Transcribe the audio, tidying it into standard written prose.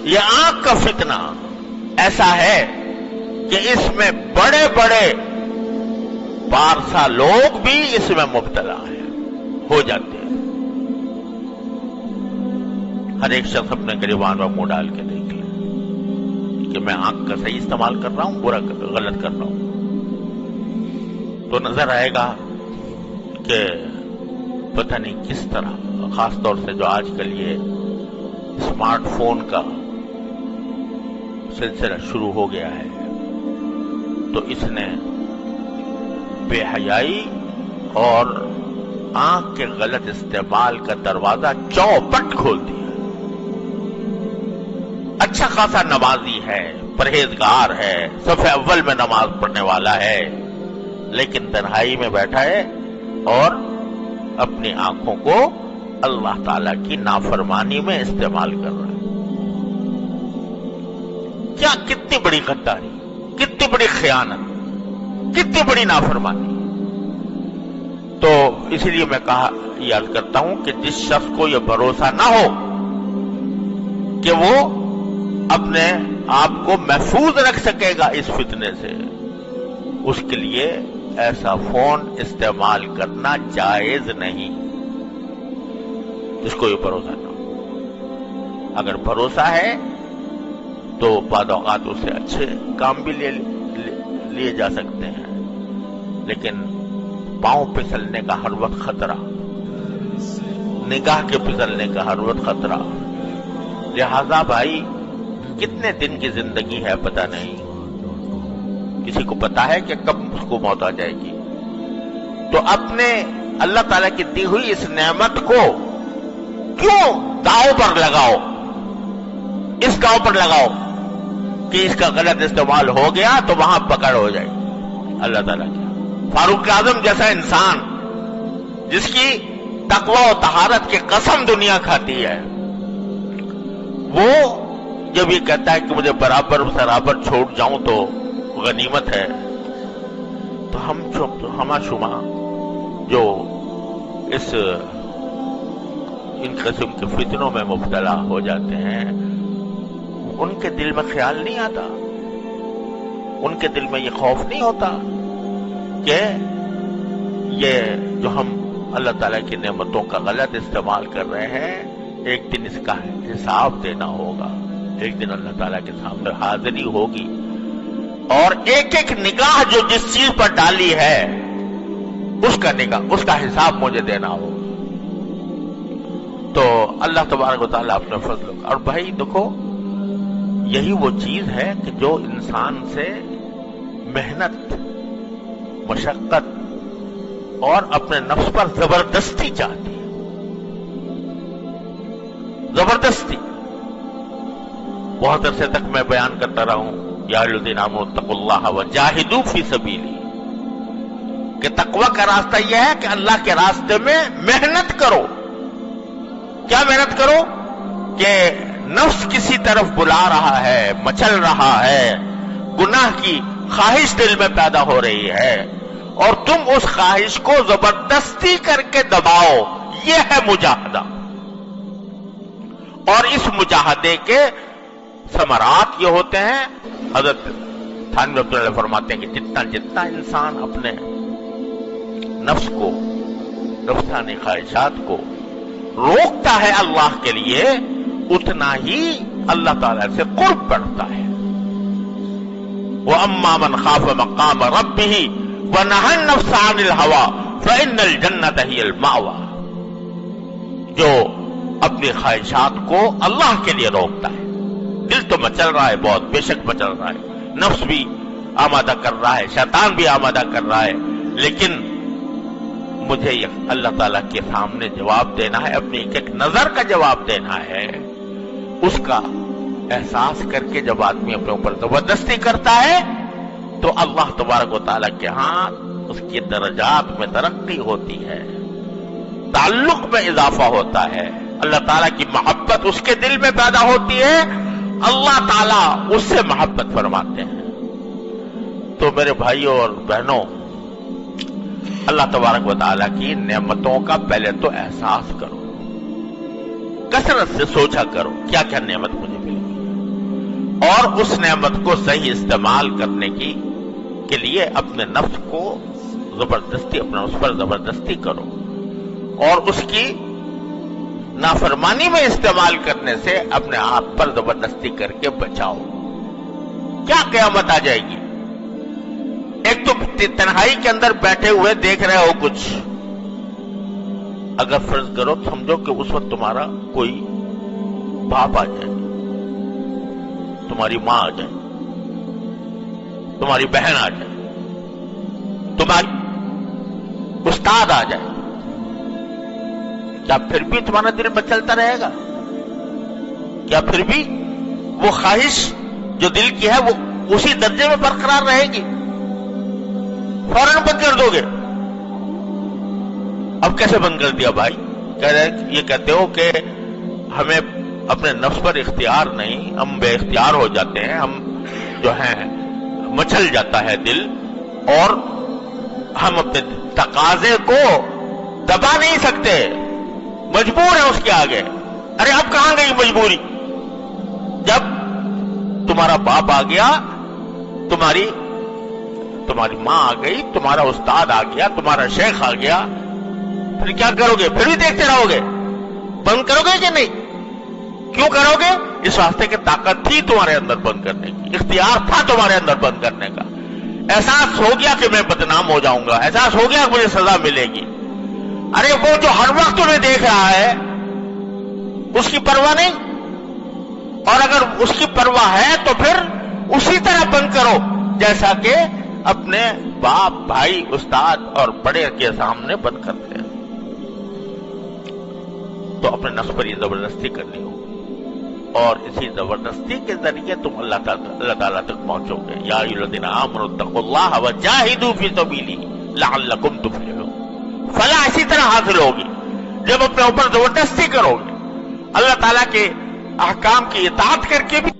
یہ آنکھ کا فتنہ ایسا ہے کہ اس میں بڑے بڑے پارسا لوگ بھی اس میں مبتلا ہیں، ہو جاتے ہیں۔ ہر ایک شخص اپنے گریبان میں منہ ڈال کے دیکھ لے کہ میں آنکھ کا صحیح استعمال کر رہا ہوں، برا غلط کر رہا ہوں، تو نظر آئے گا کہ پتہ نہیں کس طرح، خاص طور سے جو آج کل یہ اسمارٹ فون کا سلسلہ شروع ہو گیا ہے، تو اس نے بے حیائی اور آنکھ کے غلط استعمال کا دروازہ چوپٹ کھول دیا۔ اچھا خاصا نمازی ہے، پرہیزگار ہے، صف اول میں نماز پڑھنے والا ہے، لیکن تنہائی میں بیٹھا ہے اور اپنی آنکھوں کو اللہ تعالی کی نافرمانی میں استعمال کر رہا ہے۔ کیا کتنی بڑی غداری، کتنی بڑی خیانت، کتنی بڑی نافرمانی۔ تو اسی لیے میں یاد کرتا ہوں کہ جس شخص کو یہ بھروسہ نہ ہو کہ وہ اپنے آپ کو محفوظ رکھ سکے گا اس فتنے سے، اس کے لیے ایسا فون استعمال کرنا جائز نہیں، جس کو یہ بھروسہ نہ ہو۔ اگر بھروسہ ہے تو بعض اوقات اس سے اچھے کام بھی لیے جا سکتے ہیں، لیکن پاؤں پھسلنے کا ہر وقت خطرہ، نگاہ کے پھسلنے کا ہر وقت خطرہ۔ لہذا بھائی کتنے دن کی زندگی ہے پتہ نہیں، کسی کو پتا ہے کہ کب اس کو موت آ جائے گی، تو اپنے اللہ تعالیٰ کی دی ہوئی اس نعمت کو کیوں داؤ پر لگاؤ، اس داؤ پر لگاؤ کہ اس کا غلط استعمال ہو گیا تو وہاں پکڑ ہو جائے گی اللہ تعالیٰ کی۔ فاروق اعظم جیسا انسان جس کی تقوی و طہارت کی قسم دنیا کھاتی ہے، وہ جب یہ کہتا ہے کہ مجھے برابر سرابر چھوڑ جاؤں تو غنیمت ہے، تو ہم شما جو ان قسم کے فتنوں میں مبتلا ہو جاتے ہیں، ان کے دل میں خیال نہیں آتا، ان کے دل میں یہ خوف نہیں ہوتا کہ یہ جو ہم اللہ تعالیٰ کی نعمتوں کا غلط استعمال کر رہے ہیں، ایک دن اس کا حساب دینا ہوگا، ایک دن اللہ تعالیٰ کے سامنے حاضری ہوگی، اور ایک ایک نگاہ جو جس چیز پر ڈالی ہے اس کا حساب مجھے دینا ہوگا۔ تو اللہ تبارک و تعالیٰ اپنے فضل اور بھائی دیکھو، یہی وہ چیز ہے کہ جو انسان سے محنت، مشقت اور اپنے نفس پر زبردستی چاہتی ہے، زبردستی۔ بہت عرصے تک میں بیان کرتا رہا ہوں، یا ایھا الذین آمنوا اتقوا اللہ وجاہدوا فی سبیلہ، کہ تقوی کا راستہ یہ ہے کہ اللہ کے راستے میں محنت کرو۔ کیا محنت کرو؟ کہ نفس کسی طرف بلا رہا ہے، مچل رہا ہے، گناہ کی خواہش دل میں پیدا ہو رہی ہے، اور تم اس خواہش کو زبردستی کر کے دباؤ، یہ ہے مجاہدہ۔ اور اس مجاہدے کے ثمرات یہ ہوتے ہیں، حضرت تھانوی رحمۃ اللہ فرماتے ہیں کہ جتنا انسان اپنے نفس کو، نفسانی خواہشات کو روکتا ہے اللہ کے لیے، اتنا ہی اللہ تعالیٰ سے قرب بڑھتا ہے۔ وَأَمَّا مَنْ خَافَ مَقَامَ رَبِّهِ وَنَهَى النَّفْسَ عَنِ الْهَوَىٰ فَإِنَّ الْجَنَّةَ هِيَ الْمَأْوَىٰ، جو اپنی خواہشات کو اللہ کے لیے روکتا ہے۔ دل تو مچل رہا ہے، بہت بے شک مچل رہا ہے، نفس بھی آمادہ کر رہا ہے، شیطان بھی آمادہ کر رہا ہے، لیکن مجھے اللہ تعالیٰ کے سامنے جواب دینا ہے، اپنی ایک ایک نظر کا جواب دینا ہے۔ اس کا احساس کر کے جب آدمی اپنے اوپر زبردستی کرتا ہے تو اللہ تبارک و تعالیٰ کے ہاں اس کی درجات میں ترقی ہوتی ہے، تعلق میں اضافہ ہوتا ہے، اللہ تعالیٰ کی محبت اس کے دل میں پیدا ہوتی ہے، اللہ تعالیٰ اس سے محبت فرماتے ہیں۔ تو میرے بھائیوں اور بہنوں، اللہ تبارک و تعالیٰ کی نعمتوں کا پہلے تو احساس کرو، کثرت سے سوچا کرو کیا کیا نعمت مجھے ملی، اور اس نعمت کو صحیح استعمال کرنے کے لیے اپنے نفس کو زبردستی اس پر زبردستی کرو اور اس کی نافرمانی میں استعمال کرنے سے اپنے آپ پر زبردستی کر کے بچاؤ. کیا قیامت آ جائے گی؟ ایک تو تنہائی کے اندر بیٹھے ہوئے دیکھ رہے ہو کچھ، اگر فرض کرو سمجھو کہ اس وقت تمہارا کوئی باپ آ جائے، تمہاری ماں آ جائے، تمہاری بہن آ جائے، تمہاری استاد آ جائے، کیا پھر بھی تمہارا دل مچلتا رہے گا؟ کیا پھر بھی وہ خواہش جو دل کی ہے وہ اسی درجے میں برقرار رہے گی؟ فوراً بند کر دو گے. اب کیسے بند کر دیا بھائی؟ یہ کہتے ہو کہ ہمیں اپنے نفس پر اختیار نہیں، ہم بے اختیار ہو جاتے ہیں، ہم جو ہیں مچل جاتا ہے دل اور ہم اپنے تقاضے کو دبا نہیں سکتے، مجبور ہے اس کے آگے. ارے اب کہاں گئی مجبوری؟ جب تمہارا باپ آ گیا، تمہاری ماں آ گئی، تمہارا استاد آ گیا، تمہارا شیخ آ گیا، پھر کیا کرو گے؟ پھر بھی دیکھتے رہو گے؟ بند کرو گے کہ نہیں؟ کیوں کرو گے؟ اس واسطے کہ طاقت تھی تمہارے اندر بند کرنے کی، اختیار تھا تمہارے اندر بند کرنے کا. احساس ہو گیا کہ میں بدنام ہو جاؤں گا، احساس ہو گیا کہ مجھے سزا ملے گی. ارے وہ جو ہر وقت تمہیں دیکھ رہا ہے اس کی پرواہ نہیں، اور اگر اس کی پرواہ ہے تو پھر اسی طرح بند کرو جیسا کہ اپنے باپ، بھائی، استاد اور بڑے کے سامنے بند کرتے ہیں. تو اپنے نفس پر یہ زبردستی کرنی ہوگی اور اسی زبردستی کے ذریعے تم اللہ تعالیٰ تک پہنچو گے. یا ایھا الذین آمنوا اتقوا اللہ وجاہدوا فی سبیلہ لعلکم تفلحون. فلاح اسی طرح حاصل ہوگی جب اپنے اوپر زبردستی کرو گے، اللہ تعالیٰ کے احکام کی اطاعت کر کے بھی